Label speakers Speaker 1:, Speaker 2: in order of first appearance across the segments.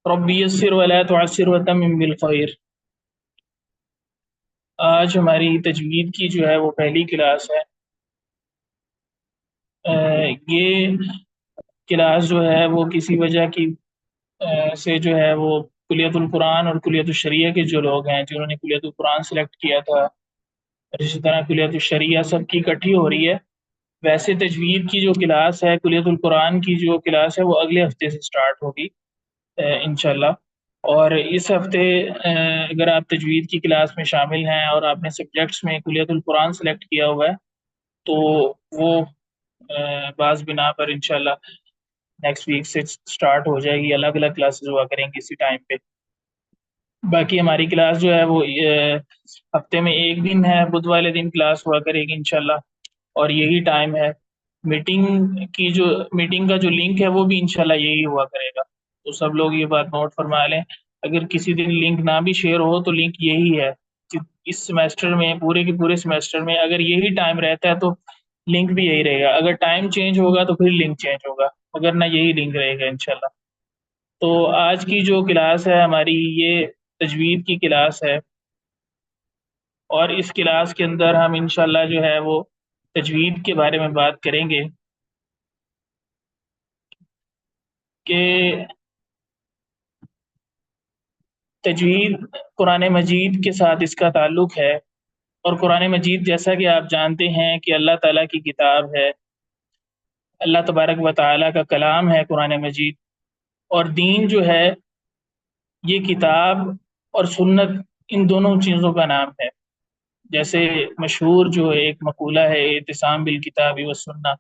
Speaker 1: ربی یسر ولا تعسر وتمم بالخیر۔ آج ہماری تجوید کی جو ہے وہ پہلی کلاس ہے۔ یہ کلاس جو ہے وہ کسی وجہ کی سے جو ہے وہ کلیت القرآن اور کلیت الشریعہ کے جو لوگ ہیں جنہوں نے کلیت القرآن سلیکٹ کیا تھا، اور اسی طرح کلیت الشریعہ سب کی اکٹھی ہو رہی ہے۔ ویسے تجوید کی جو کلاس ہے، کلیت القرآن کی جو کلاس ہے وہ اگلے ہفتے سے سٹارٹ ہوگی انشاءاللہ۔ اور اس ہفتے اگر آپ تجوید کی کلاس میں شامل ہیں اور آپ نے سبجیکٹس میں کلیت القرآن سلیکٹ کیا ہوا ہے تو وہ بعض بنا پر انشاءاللہ نیکسٹ ویک سے سٹارٹ ہو جائے گی، الگ الگ کلاسز ہوا کریں گی اسی ٹائم پہ۔ باقی ہماری کلاس جو ہے وہ ہفتے میں ایک دن ہے، بدھ والے دن کلاس ہوا کرے گی انشاءاللہ، اور یہی ٹائم ہے۔ میٹنگ کا جو لنک ہے وہ بھی انشاءاللہ یہی ہوا کرے گا، تو سب لوگ یہ بات نوٹ فرما لیں۔ اگر کسی دن لنک نہ بھی شیئر ہو تو لنک یہی ہے کہ اس سیمیسٹر میں، پورے کے پورے سیمیسٹر میں اگر یہی ٹائم رہتا ہے تو لنک بھی یہی رہے گا، اگر ٹائم چینج ہوگا تو پھر لنک چینج ہوگا، اگر نہ یہی لنک رہے گا انشاءاللہ۔ تو آج کی جو کلاس ہے ہماری یہ تجوید کی کلاس ہے، اور اس کلاس کے اندر ہم انشاءاللہ جو ہے وہ تجوید کے بارے میں بات کریں گے کہ تجوید قرآن مجید کے ساتھ اس کا تعلق ہے، اور قرآن مجید جیسا کہ آپ جانتے ہیں کہ اللہ تعالیٰ کی کتاب ہے، اللہ تبارک و تعالیٰ کا کلام ہے قرآن مجید۔ اور دین جو ہے یہ کتاب اور سنت، ان دونوں چیزوں کا نام ہے۔ جیسے مشہور جو ایک مقولہ ہے اعتصام بالکتاب والسنہ،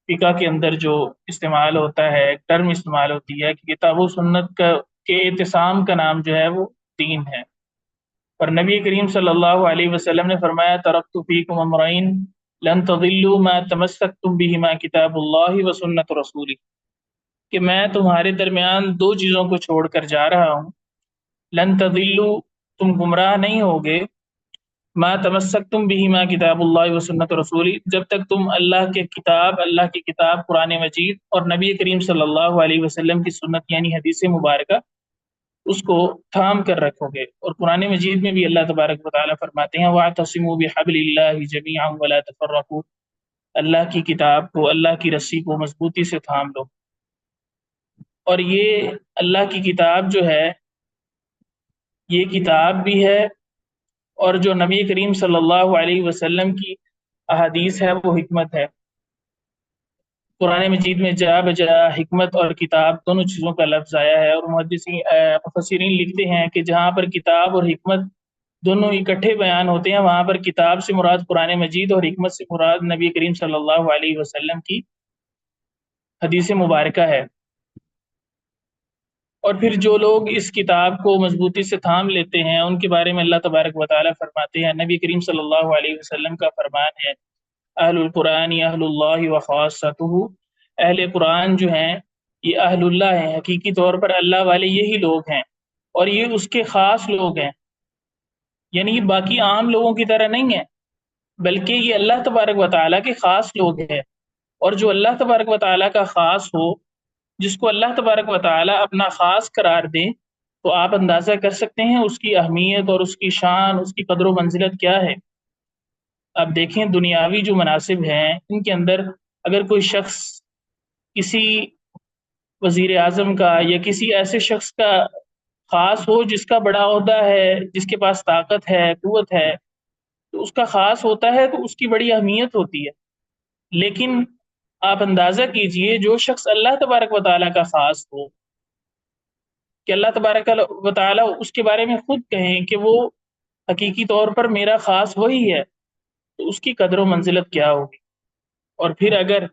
Speaker 1: فقہ کے اندر جو استعمال ہوتا ہے، ایک ٹرم استعمال ہوتی ہے کہ کتاب و سنت کا کے اعتصام کا نام جو ہے وہ دین ہے۔ اور نبی کریم صلی اللہ علیہ وسلم نے فرمایا ترکت فیکم امرین لن تضلوا ما تمسکتم بہما کتاب اللہ و سنت رسولی، کہ میں تمہارے درمیان دو چیزوں کو چھوڑ کر جا رہا ہوں، لن تضلوا، تم گمراہ نہیں ہوگے، ما تمسکتم بہما کتاب اللہ و سنت رسولی، جب تک تم اللہ کی کتاب قرآن مجید اور نبی کریم صلی اللہ علیہ وسلم کی سنت یعنی حدیث مبارکہ اس کو تھام کر رکھو گے۔ اور قرآن مجید میں بھی اللہ تبارک و تعالیٰ فرماتے ہیں وَاعْتَصِمُوا بِحَبْلِ اللَّهِ جَمِيعًا وَلَا تَفَرَّقُوا، اللہ کی کتاب کو، اللہ کی رسی کو مضبوطی سے تھام لو۔ اور یہ اللہ کی کتاب جو ہے یہ کتاب بھی ہے، اور جو نبی کریم صلی اللہ علیہ وسلم کی احادیث ہے وہ حکمت ہے۔ قرآن مجید میں جا بجا حکمت اور کتاب دونوں چیزوں کا لفظ آیا ہے، اور مفسرین لکھتے ہیں کہ جہاں پر کتاب اور حکمت دونوں اکٹھے بیان ہوتے ہیں وہاں پر کتاب سے مراد قرآن مجید اور حکمت سے مراد نبی کریم صلی اللہ علیہ وسلم کی حدیث مبارکہ ہے۔ اور پھر جو لوگ اس کتاب کو مضبوطی سے تھام لیتے ہیں ان کے بارے میں اللہ تبارک و تعالیٰ فرماتے ہیں، نبی کریم صلی اللہ علیہ وسلم کا فرمان ہے اہل القرآن اہل اللہ و خاصتہ، اہل قرآن جو ہیں یہ اہل اللہ ہیں، حقیقی طور پر اللہ والے یہی لوگ ہیں، اور یہ اس کے خاص لوگ ہیں، یعنی یہ باقی عام لوگوں کی طرح نہیں ہیں، بلکہ یہ اللہ تبارک و تعالیٰ کے خاص لوگ ہیں۔ اور جو اللہ تبارک و تعالیٰ کا خاص ہو، جس کو اللہ تبارک و تعالیٰ اپنا خاص قرار دے، تو آپ اندازہ کر سکتے ہیں اس کی اہمیت اور اس کی شان، اس کی قدر و منزلت کیا ہے۔ اب دیکھیں دنیاوی جو مناصب ہیں ان کے اندر اگر کوئی شخص کسی وزیر اعظم کا یا کسی ایسے شخص کا خاص ہو جس کا بڑا عہدہ ہے، جس کے پاس طاقت ہے، قوت ہے، تو اس کا خاص ہوتا ہے تو اس کی بڑی اہمیت ہوتی ہے۔ لیکن آپ اندازہ کیجئے جو شخص اللہ تبارک و تعالیٰ کا خاص ہو، کہ اللہ تبارک و تعالیٰ اس کے بارے میں خود کہیں کہ وہ حقیقی طور پر میرا خاص وہی ہے، تو اس کی قدر و منزلت کیا ہوگی۔ اور پھر اگر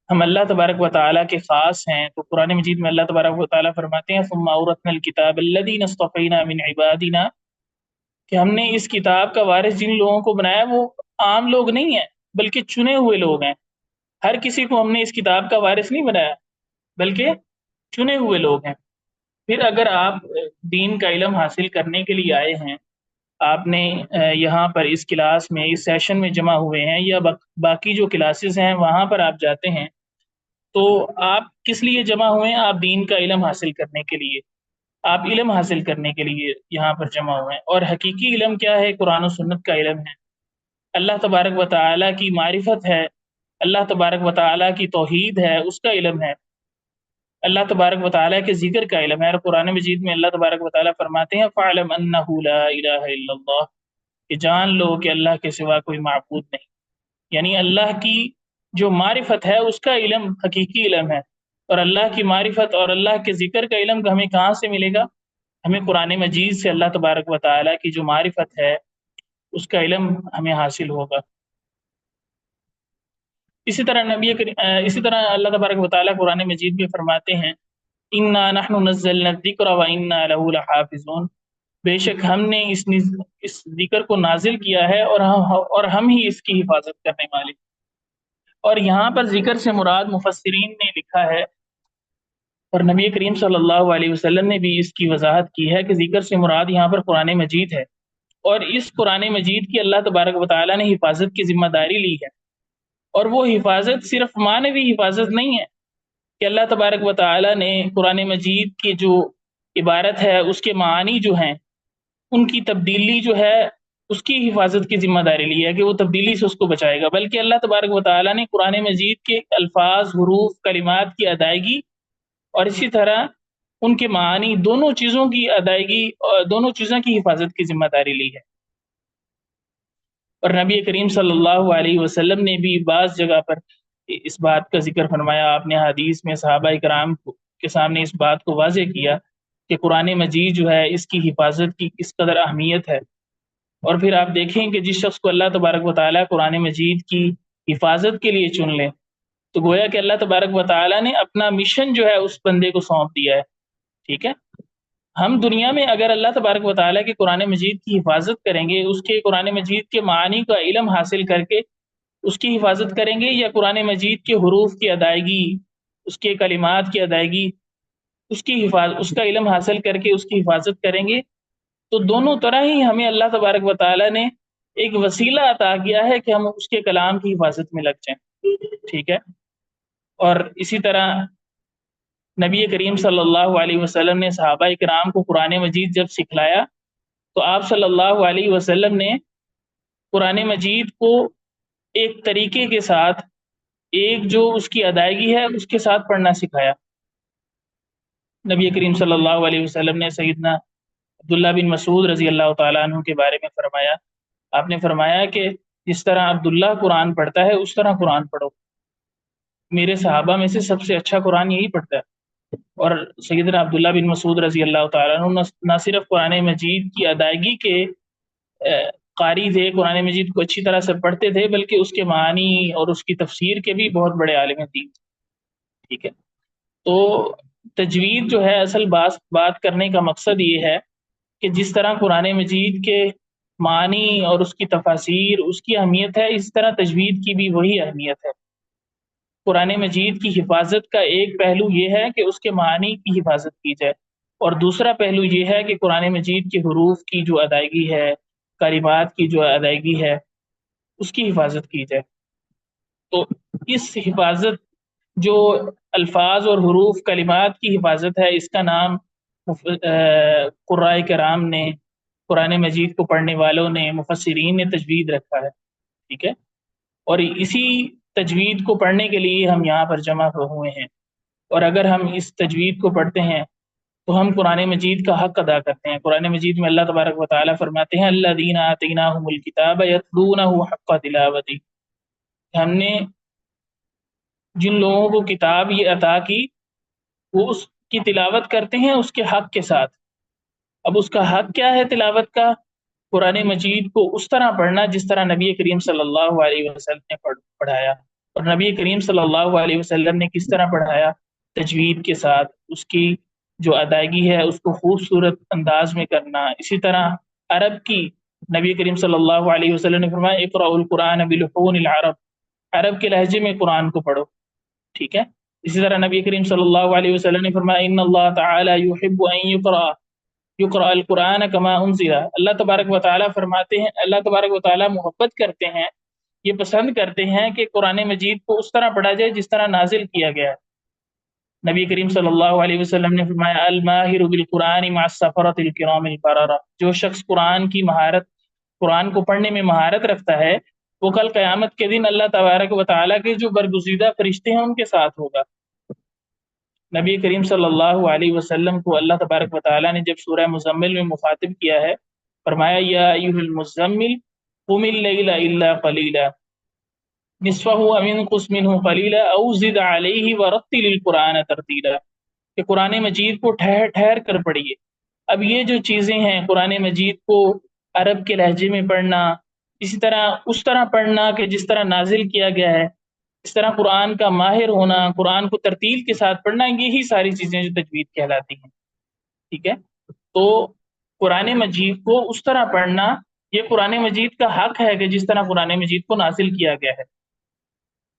Speaker 1: ہم اللہ تبارک و تعالیٰ کے خاص ہیں تو قرآن مجید میں اللہ تبارک و تعالیٰ فرماتے ہیں ثم اورثنا الکتاب الذین اصطفینا من عبادنا، کہ ہم نے اس کتاب کا وارث جن لوگوں کو بنایا وہ عام لوگ نہیں ہیں بلکہ چنے ہوئے لوگ ہیں۔ ہر کسی کو ہم نے اس کتاب کا وارث نہیں بنایا بلکہ چنے ہوئے لوگ ہیں۔ پھر اگر آپ دین کا علم حاصل کرنے کے لیے آئے ہیں، آپ نے یہاں پر اس کلاس میں اس سیشن میں جمع ہوئے ہیں یا باقی جو کلاسز ہیں وہاں پر آپ جاتے ہیں، تو آپ کس لیے جمع ہوئے ہیں؟ آپ دین کا علم حاصل کرنے کے لیے، آپ علم حاصل کرنے کے لیے یہاں پر جمع ہوئے ہیں۔ اور حقیقی علم کیا ہے؟ قرآن و سنت کا علم ہے، اللہ تبارک و تعالیٰ کی معرفت ہے، اللہ تبارک و تعالیٰ کی توحید ہے، اس کا علم ہے، اللہ تبارک و تعالیٰ کے ذکر کا علم ہے۔ اور قرآن مجید میں اللہ تبارک و تعالیٰ فرماتے ہیں فَاعْلَمْ أَنَّهُ لَا إِلَٰهَ إِلَّا اللَّهُ، کہ جان لو کہ اللہ کے سوا کوئی معبود نہیں، یعنی اللہ کی جو معرفت ہے اس کا علم حقیقی علم ہے۔ اور اللہ کی معرفت اور اللہ کے ذکر کا علم ہمیں کہاں سے ملے گا؟ ہمیں قرآن مجید سے اللہ تبارک و تعالیٰ کی جو معرفت ہے اس کا علم ہمیں حاصل ہوگا۔ اسی طرح اللہ تبارک و تعالیٰ قرآن مجید میں فرماتے ہیں اِنَّا نَحْنُ نَزَّلْنَا الذِّكْرَ وَإِنَّا لَهُ لَحَافِظُونَ، بے شک ہم نے اس ذکر کو نازل کیا ہے اور ہم ہی اس کی حفاظت کرنے والے۔ اور یہاں پر ذکر سے مراد مفسرین نے لکھا ہے، اور نبی کریم صلی اللہ علیہ وسلم نے بھی اس کی وضاحت کی ہے کہ ذکر سے مراد یہاں پر قرآن مجید ہے، اور اس قرآن مجید کی اللہ تبارک و تعالیٰ نے حفاظت کی ذمہ داری لی ہے۔ اور وہ حفاظت صرف معنوی حفاظت نہیں ہے کہ اللہ تبارک و تعالیٰ نے قرآن مجید کی جو عبارت ہے اس کے معانی جو ہیں ان کی تبدیلی جو ہے اس کی حفاظت کی ذمہ داری لی ہے کہ وہ تبدیلی سے اس کو بچائے گا، بلکہ اللہ تبارک و تعالیٰ نے قرآن مجید کے الفاظ، حروف، کلمات کی ادائیگی اور اسی طرح ان کے معانی، دونوں چیزوں کی ادائیگی اور دونوں چیزوں کی حفاظت کی ذمہ داری لی ہے۔ اور نبی کریم صلی اللہ علیہ وسلم نے بھی بعض جگہ پر اس بات کا ذکر فرمایا، آپ نے حدیث میں صحابہ کرام کے سامنے اس بات کو واضح کیا کہ قرآن مجید جو ہے اس کی حفاظت کی کس قدر اہمیت ہے۔ اور پھر آپ دیکھیں کہ جس شخص کو اللہ تبارک و تعالیٰ قرآن مجید کی حفاظت کے لیے چن لے تو گویا کہ اللہ تبارک و تعالیٰ نے اپنا مشن جو ہے اس بندے کو سونپ دیا ہے، ٹھیک ہے۔ ہم دنیا میں اگر اللہ تبارک و تعالیٰ کے قرآن مجید کی حفاظت کریں گے، اس کے قرآن مجید کے معانی کا علم حاصل کر کے اس کی حفاظت کریں گے، یا قرآن مجید کے حروف کی ادائیگی، اس کے کلمات کی ادائیگی، اس کا علم حاصل کر کے اس کی حفاظت کریں گے، تو دونوں طرح ہی ہمیں اللہ تبارک و تعالیٰ نے ایک وسیلہ عطا کیا ہے کہ ہم اس کے کلام کی حفاظت میں لگ جائیں، ٹھیک ہے۔ اور اسی طرح نبی کریم صلی اللہ علیہ وسلم نے صحابہ کرام کو قرآن مجید جب سکھلایا تو آپ صلی اللہ علیہ وسلم نے قرآن مجید کو ایک طریقے کے ساتھ، ایک جو اس کی ادائیگی ہے اس کے ساتھ پڑھنا سکھایا۔ نبی کریم صلی اللہ علیہ وسلم نے سیدنا عبداللہ بن مسعود رضی اللہ تعالیٰ عنہ کے بارے میں فرمایا، آپ نے فرمایا کہ جس طرح عبداللہ قرآن پڑھتا ہے اس طرح قرآن پڑھو، میرے صحابہ میں سے سب سے اچھا قرآن یہی پڑھتا ہے۔ اور سیدنا عبداللہ بن مسعود رضی اللہ تعالیٰ عنہ نہ صرف قرآن مجید کی ادائیگی کے قاری تھے، قرآن مجید کو اچھی طرح سے پڑھتے تھے، بلکہ اس کے معانی اور اس کی تفسیر کے بھی بہت بڑے عالم دین، ٹھیک ہے۔ تو تجوید جو ہے اصل بات کرنے کا مقصد یہ ہے کہ جس طرح قرآن مجید کے معانی اور اس کی تفاسیر اس کی اہمیت ہے، اس طرح تجوید کی بھی وہی اہمیت ہے۔ قرآن مجید کی حفاظت کا ایک پہلو یہ ہے کہ اس کے معانی کی حفاظت کی جائے، اور دوسرا پہلو یہ ہے کہ قرآن مجید کے حروف کی جو ادائیگی ہے، کلمات کی جو ادائیگی ہے، اس کی حفاظت کی جائے۔ تو اس حفاظت جو الفاظ اور حروف کلمات کی حفاظت ہے، اس کا نام قرائے کرام نے، قرآن مجید کو پڑھنے والوں نے، مفسرین نے تجوید رکھا ہے، ٹھیک ہے۔ اور اسی تجوید کو پڑھنے کے لیے ہم یہاں پر جمع ہوئے ہیں، اور اگر ہم اس تجوید کو پڑھتے ہیں تو ہم قرآن مجید کا حق ادا کرتے ہیں۔ قرآن مجید میں اللہ تبارک و تعالیٰ فرماتے ہیں الذین آتیناہم الکتاب یتلونہ حق تلاوتہ، ہم نے جن لوگوں کو کتاب یہ عطا کی وہ اس کی تلاوت کرتے ہیں اس کے حق کے ساتھ۔ اب اس کا حق کیا ہے تلاوت کا؟ قرآن مجید کو اس طرح پڑھنا جس طرح نبی کریم صلی اللہ علیہ وسلم نے پڑھایا۔ اور نبی کریم صلی اللہ علیہ وسلم نے کس طرح پڑھایا؟ تجوید کے ساتھ، اس کی جو ادائیگی ہے اس کو خوبصورت انداز میں کرنا۔ اسی طرح عرب کی، نبی کریم صلی اللہ علیہ وسلم نے فرمایا اقرأوا القرآن بلحون العرب، عرب کے لہجے میں قرآن کو پڑھو، ٹھیک ہے۔ اسی طرح نبی کریم صلی اللہ علیہ وسلم نے فرمایا ان اللہ تعالی یحب ان یقرأ القرآن کما انزل، اللہ تبارک و تعالیٰ فرماتے ہیں، اللہ تبارک و تعالیٰ محبت کرتے ہیں یہ پسند کرتے ہیں کہ قرآن مجید کو اس طرح پڑھا جائے جس طرح نازل کیا گیا ہے۔ نبی کریم صلی اللہ علیہ وسلم نے فرمایا الماہر بالقرآن مع السفرۃ الکرام البررہ، جو شخص قرآن کو پڑھنے میں مہارت رکھتا ہے وہ کل قیامت کے دن اللہ تبارک و تعالیٰ کے جو برگزیدہ فرشتے ہیں ان کے ساتھ ہوگا۔ نبی کریم صلی اللہ علیہ وسلم کو اللہ تبارک و تعالیٰ نے جب سورہ مزمل میں مخاطب کیا ہے، فرمایا یا ایھا المزمل قم اللیل الا قلیلا نصفہ او انقص منہ قلیلا او زد علیہ ورتل القرآن ترتیلا، کہ قرآن مجید کو ٹھہر ٹھہر کر پڑھیے۔ اب یہ جو چیزیں ہیں، قرآن مجید کو عرب کے لہجے میں پڑھنا، اسی طرح اس طرح پڑھنا کہ جس طرح نازل کیا گیا ہے، اس طرح قرآن کا ماہر ہونا، قرآن کو ترتیل کے ساتھ پڑھنا، یہی ساری چیزیں جو تجوید کہلاتی ہیں۔ ٹھیک ہے، تو قرآن مجید کو اس طرح پڑھنا یہ قرآن مجید کا حق ہے کہ جس طرح قرآن مجید کو نازل کیا گیا ہے۔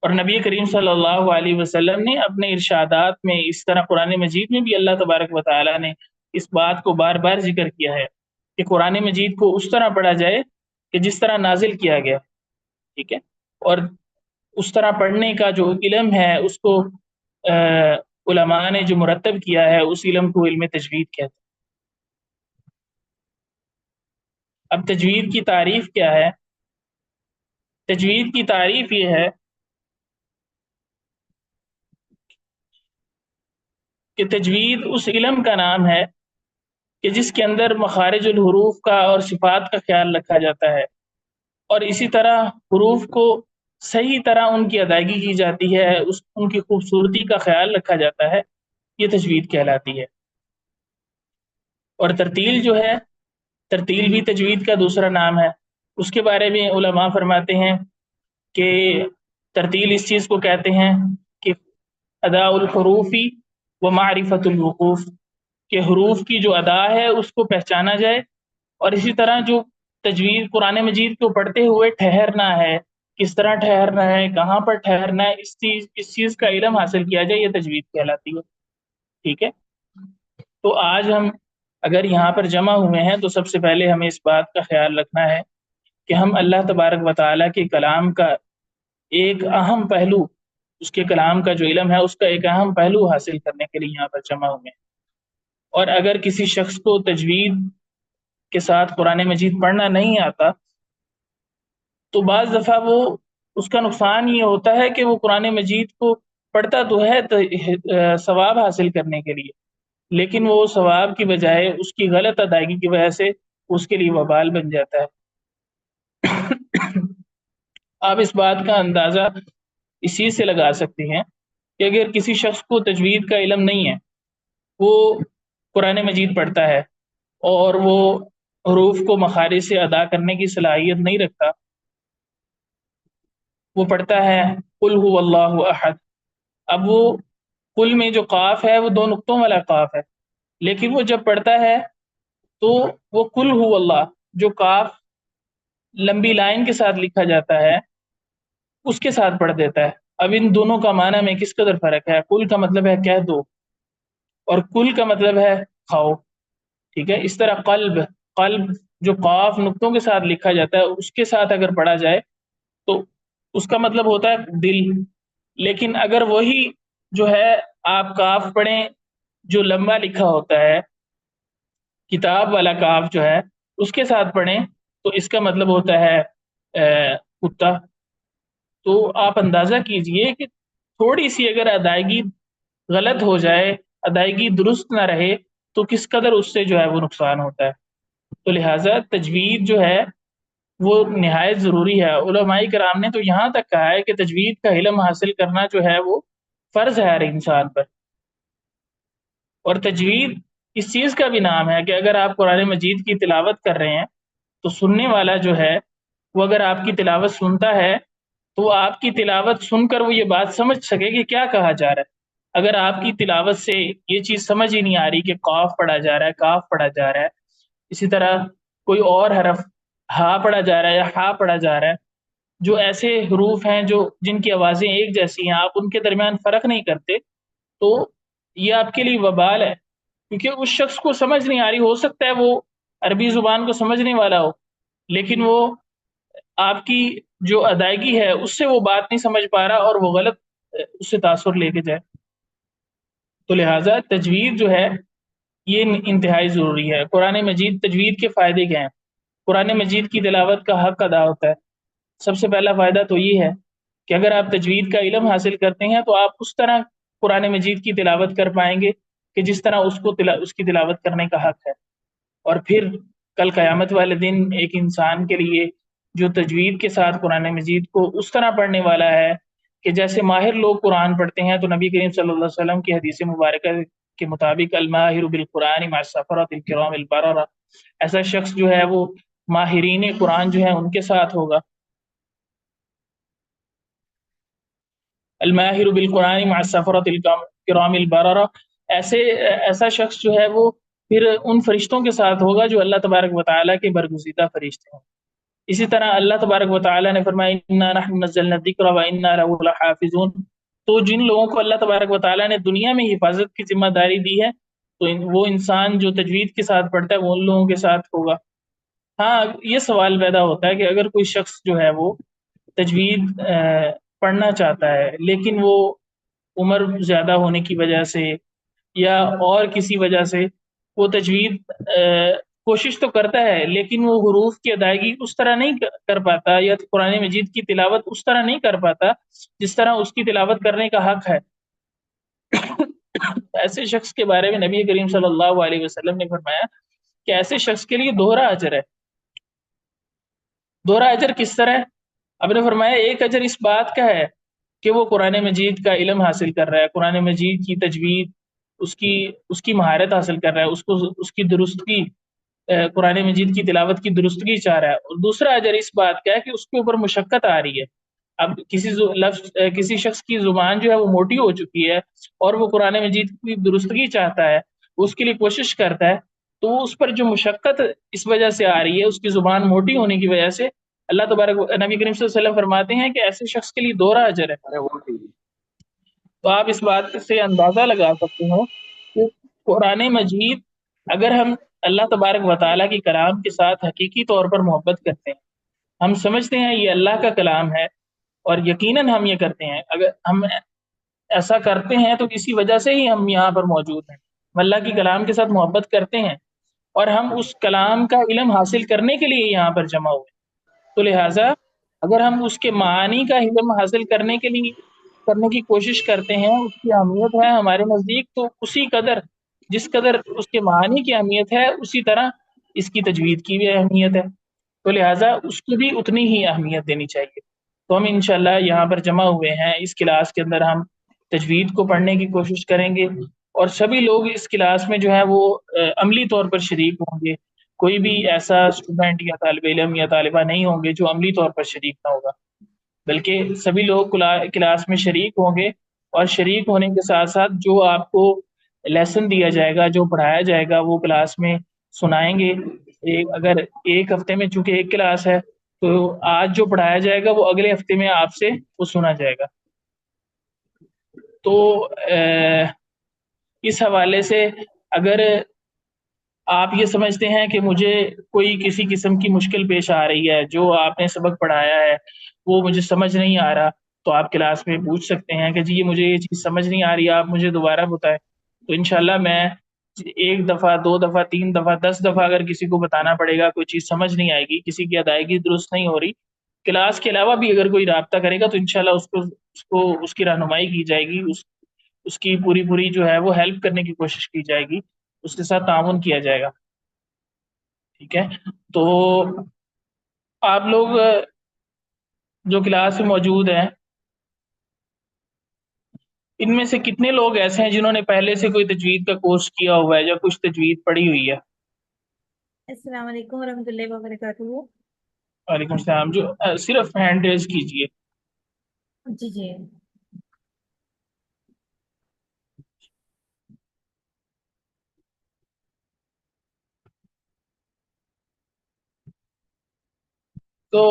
Speaker 1: اور نبی کریم صلی اللہ علیہ وسلم نے اپنے ارشادات میں اس طرح قرآن مجید میں بھی اللہ تبارک و تعالیٰ نے اس بات کو بار بار ذکر کیا ہے کہ قرآن مجید کو اس طرح پڑھا جائے کہ جس طرح نازل کیا گیا۔ ٹھیک ہے، اور اس طرح پڑھنے کا جو علم ہے اس کو علماء نے جو مرتب کیا ہے اس علم کو علم تجوید کہتے ہیں۔ اب تجوید کی تعریف کیا ہے؟ تجوید کی تعریف یہ ہے کہ تجوید اس علم کا نام ہے کہ جس کے اندر مخارج الحروف کا اور صفات کا خیال رکھا جاتا ہے، اور اسی طرح حروف کو صحیح طرح ان کی ادائیگی کی جاتی ہے، ان کی خوبصورتی کا خیال رکھا جاتا ہے، یہ تجوید کہلاتی ہے۔ اور ترتیل جو ہے، ترتیل بھی تجوید کا دوسرا نام ہے۔ اس کے بارے میں علماء فرماتے ہیں کہ ترتیل اس چیز کو کہتے ہیں کہ ادا الحروف و معرفت الوقوف، کہ حروف کی جو ادا ہے اس کو پہچانا جائے، اور اسی طرح جو تجوید قرآن مجید کو پڑھتے ہوئے ٹھہرنا ہے، کس طرح ٹھہرنا ہے، کہاں پر ٹھہرنا ہے، اس چیز کا علم حاصل کیا جائے، یہ تجوید کہلاتی ہے۔ ٹھیک ہے، تو آج ہم اگر یہاں پر جمع ہوئے ہیں تو سب سے پہلے ہمیں اس بات کا خیال رکھنا ہے کہ ہم اللہ تبارک و تعالیٰ کے کلام کا ایک اہم پہلو، اس کے کلام کا جو علم ہے اس کا ایک اہم پہلو حاصل کرنے کے لیے یہاں پر جمع ہوئے ہیں۔ اور اگر کسی شخص کو تجوید کے ساتھ قرآن مجید پڑھنا نہیں آتا تو بعض دفعہ اس کا نقصان یہ ہوتا ہے کہ وہ قرآن مجید کو پڑھتا تو ہے ثواب حاصل کرنے کے لیے، لیکن وہ ثواب کی بجائے اس کی غلط ادائیگی کی وجہ سے اس کے لیے وبال بن جاتا ہے۔ آپ اس بات کا اندازہ اس چیز سے لگا سکتے ہیں کہ اگر کسی شخص کو تجوید کا علم نہیں ہے، وہ قرآن مجید پڑھتا ہے اور وہ حروف کو مخارج سے ادا کرنے کی صلاحیت نہیں رکھتا، وہ پڑھتا ہے قل هو اللہ احد، اب وہ قل میں جو قاف ہے وہ دو نقطوں والا قاف ہے، لیکن وہ جب پڑھتا ہے تو وہ قل هو اللہ جو قاف لمبی لائن کے ساتھ لکھا جاتا ہے اس کے ساتھ پڑھ دیتا ہے۔ اب ان دونوں کا معنی میں کس قدر فرق ہے؟ قل کا مطلب ہے کہہ دو، اور کل کا مطلب ہے کھاؤ۔ ٹھیک ہے، اس طرح قلب، قلب جو قاف نقطوں کے ساتھ لکھا جاتا ہے اس کے ساتھ اگر پڑھا جائے تو اس کا مطلب ہوتا ہے دل، لیکن اگر وہی جو ہے آپ کاف پڑھیں جو لمبا لکھا ہوتا ہے، کتاب والا کاف جو ہے اس کے ساتھ پڑھیں تو اس کا مطلب ہوتا ہے کتا۔ تو آپ اندازہ کیجئے کہ تھوڑی سی اگر ادائیگی غلط ہو جائے، ادائیگی درست نہ رہے تو کس قدر اس سے جو ہے وہ نقصان ہوتا ہے۔ تو لہٰذا تجوید جو ہے وہ نہایت ضروری ہے۔ علماء کرام نے تو یہاں تک کہا ہے کہ تجوید کا علم حاصل کرنا جو ہے وہ فرض ہے ہر انسان پر۔ اور تجوید اس چیز کا بھی نام ہے کہ اگر آپ قرآن مجید کی تلاوت کر رہے ہیں تو سننے والا جو ہے وہ اگر آپ کی تلاوت سنتا ہے تو آپ کی تلاوت سن کر وہ یہ بات سمجھ سکے کہ کیا کہا جا رہا ہے۔ اگر آپ کی تلاوت سے یہ چیز سمجھ ہی نہیں آ رہی کہ قاف پڑھا جا رہا ہے، کاف پڑھا جا رہا ہے، اسی طرح کوئی اور حرف ہا پڑھا جا رہا ہے یا ہا پڑھا جا رہا ہے، جو ایسے حروف ہیں جن کی آوازیں ایک جیسی ہیں، آپ ان کے درمیان فرق نہیں کرتے، تو یہ آپ کے لیے وبال ہے، کیونکہ اس شخص کو سمجھ نہیں آ رہی۔ ہو سکتا ہے وہ عربی زبان کو سمجھنے والا ہو، لیکن وہ آپ کی جو ادائیگی ہے اس سے وہ بات نہیں سمجھ پا رہا اور وہ غلط اس سے تاثر لے کے جائے. تو لہٰذا تجوید جو ہے یہ انتہائی ضروری ہے. قرآن مجید تجوید کے فائدے کیا ہیں؟ قرآن مجید کی تلاوت کا حق ادا ہوتا ہے. سب سے پہلا فائدہ تو یہ ہے کہ اگر آپ تجوید کا علم حاصل کرتے ہیں تو آپ اس طرح قرآن مجید کی تلاوت کر پائیں گے کہ جس طرح اس کی تلاوت کرنے کا حق ہے. اور پھر کل قیامت والے دن ایک انسان کے لیے جو تجوید کے ساتھ قرآن مجید کو اس طرح پڑھنے والا ہے کہ جیسے ماہر لوگ قرآن پڑھتے ہیں، تو نبی کریم صلی اللہ علیہ وسلم کی حدیث مبارکہ کے مطابق الماہر بالقرآن مع السفرۃ الکرام البررہ، ایسا شخص جو ہے وہ ماہرین قرآن جو ہے ان کے ساتھ ہوگا. الماہر بالقرآن مع السفرۃ الکرام البررہ، ایسا شخص جو ہے وہ پھر ان فرشتوں کے ساتھ ہوگا جو اللہ تبارک و تعالیٰ کے برگزیدہ فرشتے ہیں. اسی طرح اللہ تبارک و تعالیٰ نے فرمایا انا نحن نزلنا الذکر وانا لہ لحافظون. تو جن لوگوں کو اللہ تبارک و تعالیٰ نے دنیا میں حفاظت کی ذمہ داری دی ہے تو وہ انسان جو تجوید کے ساتھ پڑھتا ہے وہ ان لوگوں کے ساتھ ہوگا. ہاں، یہ سوال پیدا ہوتا ہے کہ اگر کوئی شخص جو ہے وہ تجوید پڑھنا چاہتا ہے لیکن وہ عمر زیادہ ہونے کی وجہ سے یا اور کسی وجہ سے وہ تجوید کوشش تو کرتا ہے لیکن وہ حروف کی ادائیگی اس طرح نہیں کر پاتا یا قرآن مجید کی تلاوت اس طرح نہیں کر پاتا جس طرح اس کی تلاوت کرنے کا حق ہے. ایسے شخص کے بارے میں نبی کریم صلی اللہ علیہ وسلم نے فرمایا کہ ایسے شخص کے لیے دوہرا اجر ہے. دوہرا اجر کس طرح ہے؟ آپ نے فرمایا ایک اجر اس بات کا ہے کہ وہ قرآن مجید کا علم حاصل کر رہا ہے، قرآن مجید کی تجوید اس کی مہارت حاصل کر رہا ہے، اس کی درستگی، قرآن مجید کی تلاوت کی درستگی چاہ رہا ہے. اور دوسرا اجر اس بات کا ہے کہ اس کے اوپر مشقت آ رہی ہے. اب کسی شخص کی زبان جو ہے وہ موٹی ہو چکی ہے اور وہ قرآن مجید کی درستگی چاہتا ہے، اس کے لیے کوشش کرتا ہے، تو اس پر جو مشقت اس وجہ سے آ رہی ہے، اس کی زبان موٹی ہونے کی وجہ سے، اللہ تبارک نبی کریم صلی اللہ علیہ وسلم فرماتے ہیں کہ ایسے شخص کے لیے دوہرا اجر ہے. تو آپ اس بات سے اندازہ لگا سکتے ہو کہ قرآن مجید اگر ہم اللہ تبارک و تعالیٰ کی کلام کے ساتھ حقیقی طور پر محبت کرتے ہیں، ہم سمجھتے ہیں یہ اللہ کا کلام ہے اور یقیناً ہم یہ کرتے ہیں، اگر ہم ایسا کرتے ہیں تو اسی وجہ سے ہی ہم یہاں پر موجود ہیں. ہم اللہ کی کلام کے ساتھ محبت کرتے ہیں اور ہم اس کلام کا علم حاصل کرنے کے لیے یہاں پر جمع ہوئے. تو لہٰذا اگر ہم اس کے معانی کا علم حاصل کرنے کی کوشش کرتے ہیں، اس کی اہمیت ہے ہمارے نزدیک، تو جس قدر اس کے معانی کی اہمیت ہے اسی طرح اس کی تجوید کی بھی اہمیت ہے. تو لہٰذا اس کو بھی اتنی ہی اہمیت دینی چاہیے. تو ہم انشاءاللہ یہاں پر جمع ہوئے ہیں، اس کلاس کے اندر ہم تجوید کو پڑھنے کی کوشش کریں گے اور سبھی لوگ اس کلاس میں جو ہے وہ عملی طور پر شریک ہوں گے. کوئی بھی ایسا اسٹوڈنٹ یا طالب علم یا طالبہ نہیں ہوں گے جو عملی طور پر شریک نہ ہوگا، بلکہ سبھی لوگ کلاس میں شریک ہوں گے اور شریک ہونے کے ساتھ ساتھ جو آپ کو لیسن دیا جائے گا، جو پڑھایا جائے گا، وہ کلاس میں سنائیں گے. اگر ایک ہفتے میں چونکہ ایک کلاس ہے تو آج جو پڑھایا جائے گا وہ اگلے ہفتے میں آپ سے وہ سنا جائے گا. تو اس حوالے سے اگر آپ یہ سمجھتے ہیں کہ مجھے کوئی کسی قسم کی مشکل پیش آ رہی ہے، جو آپ نے سبق پڑھایا ہے وہ مجھے سمجھ نہیں آ رہا، تو آپ کلاس میں پوچھ سکتے ہیں کہ جی مجھے یہ چیز سمجھ نہیں آ رہی، آپ مجھے دوبارہ بتائیں. تو انشاءاللہ میں ایک دفعہ، دو دفعہ، تین دفعہ، 10 دفعہ اگر کسی کو بتانا پڑے گا، کوئی چیز سمجھ نہیں آئے گی، کسی کی ادائیگی درست نہیں ہو رہی، کلاس کے علاوہ بھی اگر کوئی رابطہ کرے گا تو انشاءاللہ اس کی رہنمائی کی جائے گی، اس کی پوری جو ہے وہ ہیلپ کرنے کی کوشش کی جائے گی، اس کے ساتھ تعاون کیا جائے گا. ٹھیک ہے؟ تو آپ لوگ جو کلاس میں موجود ہیں ان میں سے کتنے لوگ ایسے ہیں جنہوں نے پہلے سے کوئی تجوید کا کورس کیا ہوا ہے یا کچھ تجوید پڑھی ہوئی ہے؟
Speaker 2: السلام علیکم ورحمۃ اللہ وبرکاتہ.
Speaker 1: وعلیکم السلام. جو صرف ہینڈ ریز کیجئے.
Speaker 2: جی جی.
Speaker 1: تو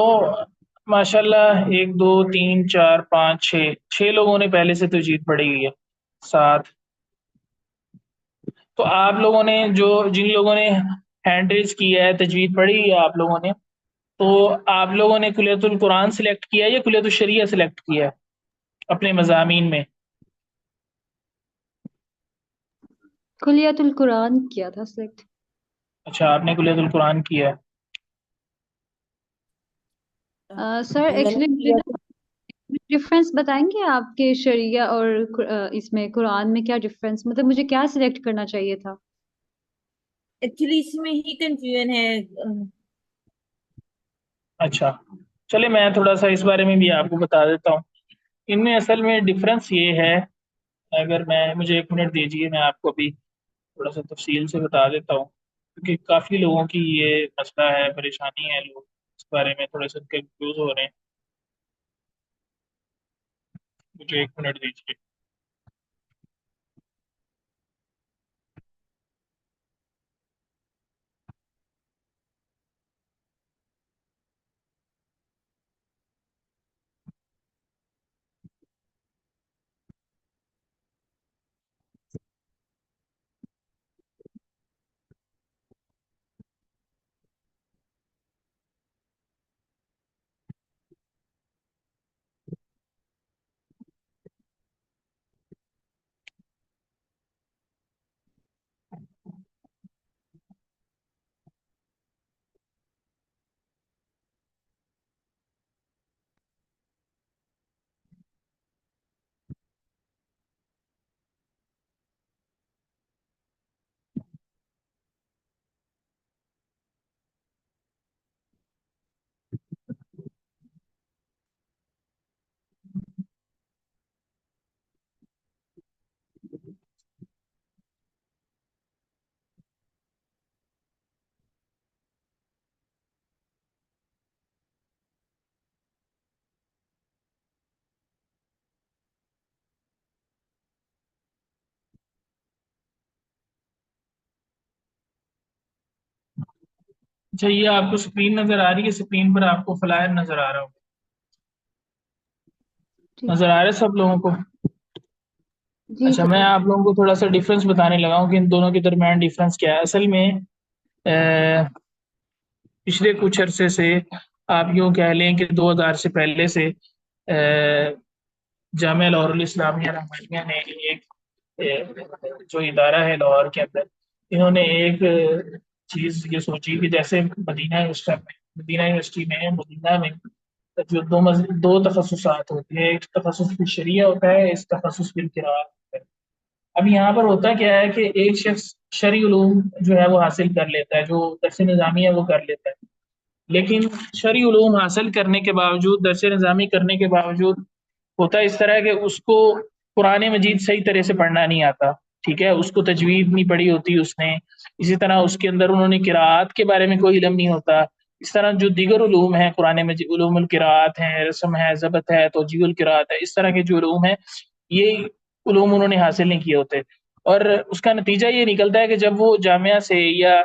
Speaker 1: ماشاء اللہ 1 2 3 4 5 6 لوگوں نے پہلے سے تجوید پڑھی ہوئی ہے. 7. تو آپ لوگوں نے جن لوگوں نے ہینڈ ریز کی ہے، تجوید پڑھی ہے آپ لوگوں نے، تو آپ لوگوں نے کلیت القرآن سلیکٹ کیا یا کلیت الشریعہ سلیکٹ کیا اپنے مضامین میں؟
Speaker 3: کلیت القرآن کیا تھا سلیکٹ۔
Speaker 1: اچھا، آپ نے کلیت القرآن کیا.
Speaker 3: سر ایکچولی مجھے نا ڈفرینس بتائیں گے آپ کے شریعہ اور اس میں قرآن میں کیا ڈفرینس، مطلب مجھے کیا سلیکٹ کرنا چاہیے تھا؟
Speaker 2: ایکچولی اس میں ہی کنفیوژن ہے۔
Speaker 1: اچھا چلے میں تھوڑا سا اس بارے میں بھی آپ کو بتا دیتا ہوں. ان میں اصل میں ڈفرینس یہ ہے، اگر مجھے 1 منٹ دیجیے، میں آپ کو بھی تھوڑا سا تفصیل سے بتا دیتا ہوں، کیونکہ کافی لوگوں کی یہ مسئلہ ہے، پریشانی ہے، لوگ اس بارے میں تھوڑے سے کنفیوز ہو رہے ہیں. مجھے 1 منٹ دیجیے. اچھا، یہ آپ کو اسکرین نظر آ رہی ہے؟ اسکرین پر آپ کو فلائر نظر آ رہا ہوگا، نظر آ رہا ہے سب لوگوں کو؟
Speaker 3: جی
Speaker 1: اچھا، میں
Speaker 3: سر۔
Speaker 1: آپ لوگوں کو تھوڑا سا ڈفرینس بتانے لگا ہوں کہ ان دونوں کے درمیان ڈفرینس کیا ہے. اصل میں پچھلے کچھ عرصے سے، آپ یوں کہہ لیں کہ 2000 سے پہلے سے، جامعہ لاہور الاسلامیہ رحمانیہ نے ایک جو ادارہ ہے لاہور کے اندر، انہوں نے ایک چیز یہ سوچی کہ جیسے مدینہ یونیورسٹی میں مدینہ میں جو دو تخصصات ہوتے ہیں، ایک تخصص فی الشریعہ ہوتا ہے، ایک تخصص فی القراءت ہوتا ہے. اب یہاں پر ہوتا کیا ہے کہ ایک شخص شرعی علوم جو ہے وہ حاصل کر لیتا ہے، جو درس نظامی ہے وہ کر لیتا ہے، لیکن شرعی علوم حاصل کرنے کے باوجود، درس نظامی کرنے کے باوجود، ہوتا اس طرح کہ اس کو قرآن مجید صحیح طرح سے پڑھنا نہیں آتا. ٹھیک ہے، اس کو تجوید نہیں پڑھی ہوتی اس نے، اسی طرح اس کے اندر انہوں نے قراءات کے بارے میں کوئی علم نہیں ہوتا. اس طرح جو دیگر علوم ہیں قرآن مجید، علوم القراءات ہیں، رسم ہے، ضبط ہے، توجیہ القراءات ہے، اس طرح کے جو علوم ہیں، یہ علوم انہوں نے حاصل نہیں کیے ہوتے. اور اس کا نتیجہ یہ نکلتا ہے کہ جب وہ جامعہ سے یا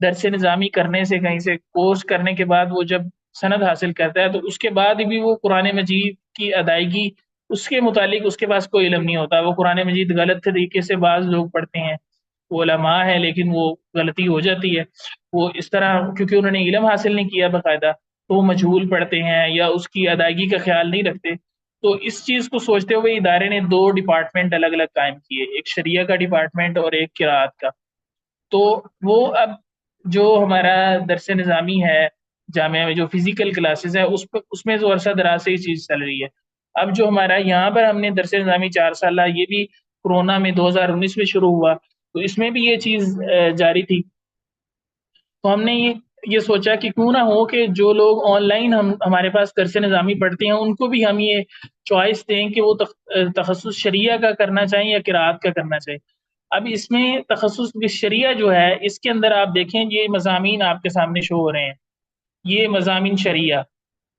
Speaker 1: درس نظامی کرنے سے، کہیں سے کورس کرنے کے بعد وہ جب سند حاصل کرتا ہے، تو اس کے بعد بھی وہ قرآن مجید کی ادائیگی، اس کے متعلق اس کے پاس کوئی علم نہیں ہوتا. وہ قرآن مجید غلط طریقے سے بعض لوگ پڑھتے ہیں، وہ علماء ہے لیکن وہ غلطی ہو جاتی ہے. وہ اس طرح کیونکہ انہوں نے علم حاصل نہیں کیا باقاعدہ، تو وہ مجہول پڑھتے ہیں یا اس کی ادائیگی کا خیال نہیں رکھتے. تو اس چیز کو سوچتے ہوئے ادارے نے 2 ڈپارٹمنٹ الگ الگ قائم کیے، ایک شریعہ کا ڈپارٹمنٹ اور ایک قراءت کا. تو وہ اب جو ہمارا درس نظامی ہے جامعہ میں، جو فزیکل کلاسز ہے، اس میں جو عرصہ دراز سے یہ چیز چل رہی ہے. اب جو ہمارا یہاں پر ہم نے درس نظامی 4 سالہ، یہ بھی کورونا میں 2019 میں شروع ہوا، تو اس میں بھی یہ چیز جاری تھی. تو ہم نے یہ سوچا کہ کیوں نہ ہو کہ جو لوگ آن لائن ہمارے پاس درس نظامی پڑھتے ہیں، ان کو بھی ہم یہ چوائس دیں کہ وہ تخصص شریعہ کا کرنا چاہیں یا قراءت کا کرنا چاہیں. اب اس میں تخصص شریعہ جو ہے، اس کے اندر آپ دیکھیں یہ مضامین آپ کے سامنے شو ہو رہے ہیں، یہ مضامین شریعہ.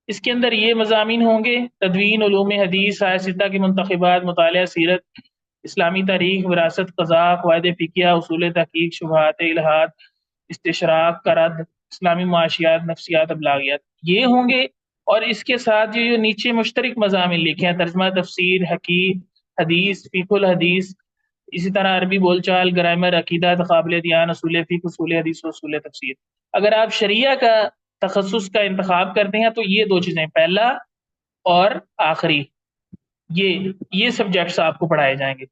Speaker 1: اس کے اندر یہ مضامین ہوں گے: تدوین، علوم حدیث، آیہ ستہ کی منتخبات، مطالعہ سیرت، اسلامی تاریخ، وراثت، قضاء، قواعد فقہیہ، اصول تحقیق، شبہات الہات، استشراق کا رد، اسلامی معاشیات، نفسیات، ابلاغیات، یہ ہوں گے. اور اس کے ساتھ یہ جو نیچے مشترک مضامین لکھے ہیں: ترجمہ، تفسیر، حدیث، فقہ الحدیث، اسی طرح عربی بول چال، گرامر، عقیدہ، قابل دیان، اصول فقہ، اصول حدیث و اصول تفسیر. اگر آپ شریعہ کا تخصص کا انتخاب کرتے ہیں تو یہ دو چیزیں، پہلا اور آخری، یہ سبجیکٹس آپ کو پڑھائے جائیں گے.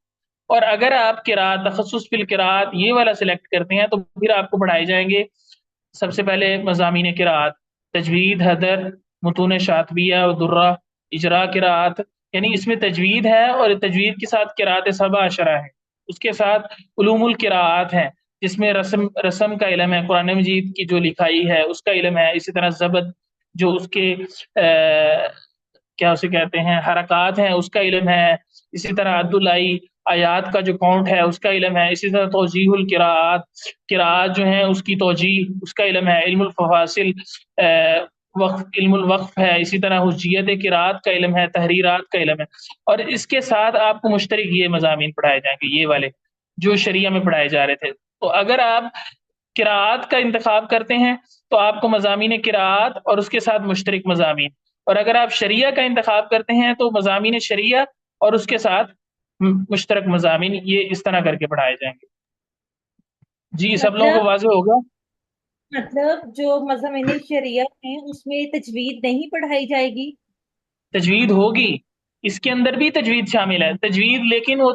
Speaker 1: اور اگر آپ قراءت، تخصص فی القراءت یہ والا سلیکٹ کرتے ہیں تو پھر آپ کو پڑھائے جائیں گے سب سے پہلے مضامین قراءت، تجوید، حدر، متون شاطبیہ و درہ، اجراء قراءت، یعنی اس میں تجوید ہے اور تجوید کے ساتھ قراءت سبع عشرہ ہے. اس کے ساتھ علوم القراءات ہیں جس میں رسم کا علم ہے، قرآن مجید کی جو لکھائی ہے اس کا علم ہے، اسی طرح ضبط جو اس کے کیا اسے کہتے ہیں حرکات ہیں اس کا علم ہے، اسی طرح عدلائی آیات کا جو کاؤنٹ ہے اس کا علم ہے، اسی طرح توجیہ القراءات، قراءات جو ہیں اس کی توجیہ اس کا علم ہے، علم الفواصل، وقف، علم الوقف ہے، اسی طرح حجیت قراءات کا علم ہے، تحریرات کا علم ہے. اور اس کے ساتھ آپ کو مشترک یہ مضامین پڑھائے جائیں گے، یہ والے جو شریعہ میں پڑھائے جا رہے تھے. تو اگر آپ قراءات کا انتخاب کرتے ہیں تو آپ کو مضامین قراءات اور اس کے ساتھ مشترک مضامین، اور اگر آپ شریعہ کا انتخاب کرتے ہیں تو مضامین شریعہ اور اس کے ساتھ مشترک مضامین، یہ اس طرح کر کے پڑھائے جائیں گے. جی سب لوگوں کو واضح ہوگا؟
Speaker 2: مطلب جو مضامین شریعہ ہیں اس میں تجوید نہیں پڑھائی جائے گی؟
Speaker 1: تجوید ہوگی، اس کے اندر بھی تجوید شامل ہے، تجوید لیکن وہ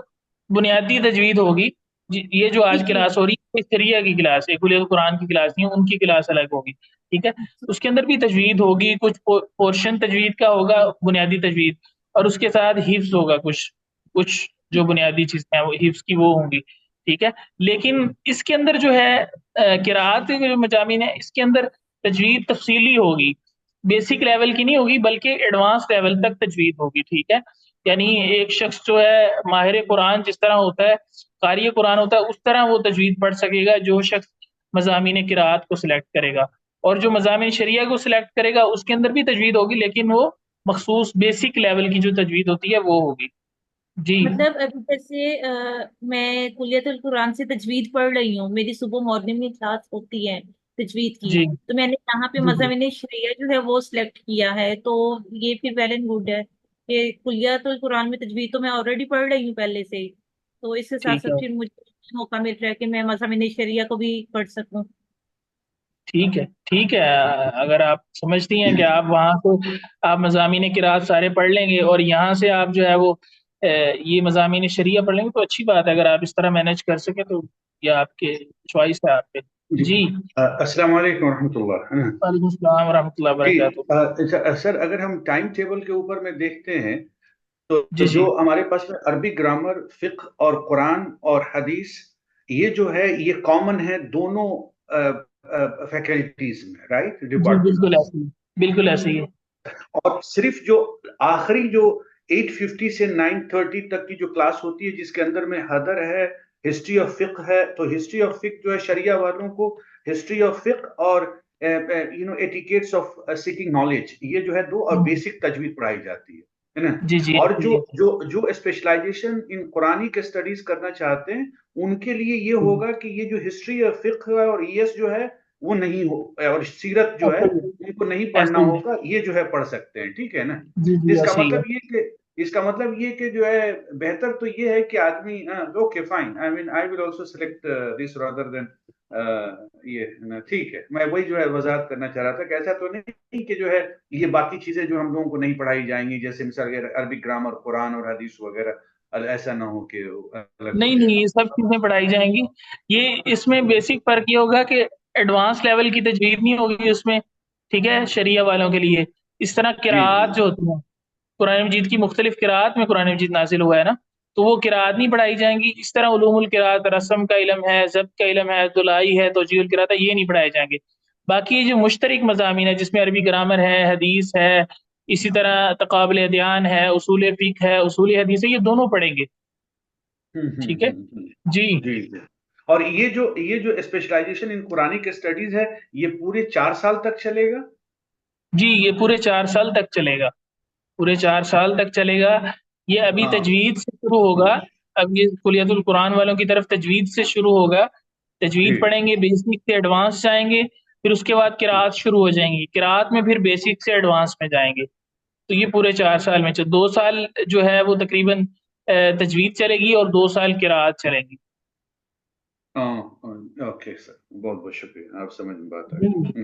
Speaker 1: بنیادی تجوید ہوگی. یہ جو آج کلاس ہو رہی ہے شریعہ کی کلاس ہے، کلیۃ القرآن کی کلاس نہیں، ان کی کلاس الگ ہوگی. ٹھیک ہے، اس کے اندر بھی تجوید ہوگی، کچھ پورشن تجوید کا ہوگا، بنیادی تجوید، اور اس کے ساتھ حفظ ہوگا، کچھ جو بنیادی چیزیں ہیں وہ حفظ کی وہ ہوں گی. ٹھیک ہے، لیکن اس کے اندر جو ہے قراءت کے جو مضامین ہے اس کے اندر تجوید تفصیلی ہوگی، بیسک لیول کی نہیں ہوگی بلکہ ایڈوانس لیول تک تجوید ہوگی. ٹھیک ہے، یعنی ایک شخص جو ہے ماہر قرآن جس طرح ہوتا ہے، قاری قرآن ہوتا ہے، اس طرح وہ تجوید پڑھ سکے گا جو شخص مضامین قراءت کو سلیکٹ کرے گا. اور جو مضامین شریعہ کو سلیکٹ کرے گا اس کے اندر بھی تجوید ہوگی لیکن وہ مخصوص بیسک لیول کی جو تجوید ہوتی ہے وہ ہوگی. جی
Speaker 2: مطلب ابھی جیسے میں کلیت القرآن سے تجوید پڑھ رہی ہوں، میری صبح مارننگ میں کلاس ہوتی ہے تجوید کی،
Speaker 1: جی
Speaker 2: تو میں نے یہاں پہ
Speaker 1: جی جی
Speaker 2: مضامین شریعہ جو ہے وہ سلیکٹ کیا ہے، تو یہ پھر ویل اینڈ گڈ ہے کہ کلیت القرآن میں تجوید تو میں آلریڈی پڑھ رہی ہوں پہلے سے ہی، تو اس کے ساتھ
Speaker 1: ٹھیک
Speaker 2: ساتھ
Speaker 1: ہے،
Speaker 2: پھر مجھے موقع مل رہا ہے کہ میں مضامین شریعہ کو بھی پڑھ سکوں.
Speaker 1: ٹھیک ہے، ٹھیک ہے. اگر آپ سمجھتی ہیں کہ آپ وہاں کو آپ مضامین قراءت سارے پڑھ لیں گے اور یہاں سے آپ جو ہے وہ یہ مضامین شریعہ پڑھ لیں گے تو اچھی بات ہے. اگر آپ اس طرح مینج کر سکیں تو یہ آپ کے چوائس ہے آپ کے. جی
Speaker 4: السلام علیکم ورحمۃ اللہ.
Speaker 1: وعلیکم السلام ورحمۃ اللہ وبرکاتہ.
Speaker 4: سر اگر ہم ٹائم ٹیبل کے اوپر میں دیکھتے ہیں تو
Speaker 1: جی
Speaker 4: جو
Speaker 1: جی
Speaker 4: ہمارے پاس میں عربی گرامر، فقہ اور قرآن اور حدیث یہ جو ہے یہ کامن ہے دونوں فیکلٹیز میں، رائٹ
Speaker 1: جی
Speaker 4: ڈپارٹمنٹ.
Speaker 1: بالکل ایسے ہی، بالکل ایسے ہی ہے.
Speaker 4: اور صرف جو آخری جو 8:50 سے 9:30 تک کی جو کلاس ہوتی ہے جس کے اندر میں حدر ہے، ہسٹری آف فقہ ہے، تو ہسٹری آف فقہ جو ہے شریعہ والوں کو ہسٹری آف فقہ اور ایٹیکیٹس آف سیکنگ نالج یہ جو ہے دو اور بیسک تجوید پڑھائی جاتی ہے نا.
Speaker 1: جی جی
Speaker 4: اور
Speaker 1: ایسے ہی
Speaker 4: جو اسپیشلائزیشن ان قرآنی کے اسٹڈیز کرنا چاہتے ہیں ان کے لیے یہ
Speaker 1: ہے.
Speaker 4: ہوگا کہ یہ جو ہسٹری آف فقہ ہے اور ایس جو ہے وہ نہیں ہو، اور سیرت جو ہے
Speaker 1: ایسے ہی
Speaker 4: ان کو نہیں پڑھنا
Speaker 1: ایسے ہی.
Speaker 4: ہوگا، یہ جو ہے پڑھ سکتے ہیں. ٹھیک ہے نا.
Speaker 1: جی جی
Speaker 4: اس کا
Speaker 1: ایسے ہی ہے.
Speaker 4: مطلب یہ کہ جو ہے بہتر تو یہ ہے کہ آدمی okay fine, I mean I will also select this rather than یہ. ٹھیک ہے، میں وہی جو ہے وضاحت کرنا چاہ رہا تھا کہ ایسا تو نہیں کہ جو ہے یہ باقی چیزیں جو ہم لوگوں کو نہیں پڑھائی جائیں گی جیسے مثال عربی گرامر، قرآن اور حدیث وغیرہ، ایسا نہ ہو کہ الگ ہو
Speaker 1: نہیں
Speaker 4: جائے.
Speaker 1: نہیں، یہ سب چیزیں پڑھائی جائیں گی. یہ اس میں بیسک فرق یہ ہوگا کہ ایڈوانس لیول کی تجوید نہیں ہوگی اس میں. ٹھیک ہے، شریعہ والوں کے لیے اس طرح
Speaker 4: جی
Speaker 1: قراءات جو ہوتی ہیں، قرآن مجید کی مختلف قراءات میں قرآن مجید نازل ہوا ہے نا، تو وہ قراءات نہیں پڑھائی جائیں گی. اس طرح علوم القراءت، رسم کا علم ہے، ضبط کا علم ہے، دلائی ہے، توجیہ القراءت ہے، یہ نہیں پڑھائے جائیں گے. باقی جو مشترک مضامین ہے جس میں عربی گرامر ہے، حدیث ہے، اسی طرح تقابل ادیان ہے، اصول فقہ ہے، اصول حدیث ہے، یہ دونوں پڑھیں گے. ٹھیک ہے جی.
Speaker 4: جی. اور یہ جو اسپیشلائزیشن ان قرآنی کے اسٹڈیز ہے یہ پورے 4 سال تک چلے گا؟
Speaker 1: جی یہ پورے 4 سال تک چلے گا، پورے 4 سال تک چلے گا. یہ ابھی
Speaker 4: ہاں.
Speaker 1: تجوید سے شروع ہوگا. اب یہ کلیت القرآن والوں کی طرف تجوید سے شروع ہوگا، تجوید
Speaker 4: جی
Speaker 1: پڑھیں گے، بیسک سے ایڈوانس جائیں گے، پھر اس کے بعد قراءات شروع ہو جائیں گی، قراءات میں پھر بیسک سے ایڈوانس میں جائیں گے. تو یہ پورے 4 سال میں 2 سال جو ہے وہ تقریباً تجوید چلے گی اور 2 سال قراءات چلیں گی.
Speaker 4: اوکے سر، بہت بہت شکریہ، آپ سمجھ میں بات آ
Speaker 1: جی
Speaker 4: گئی.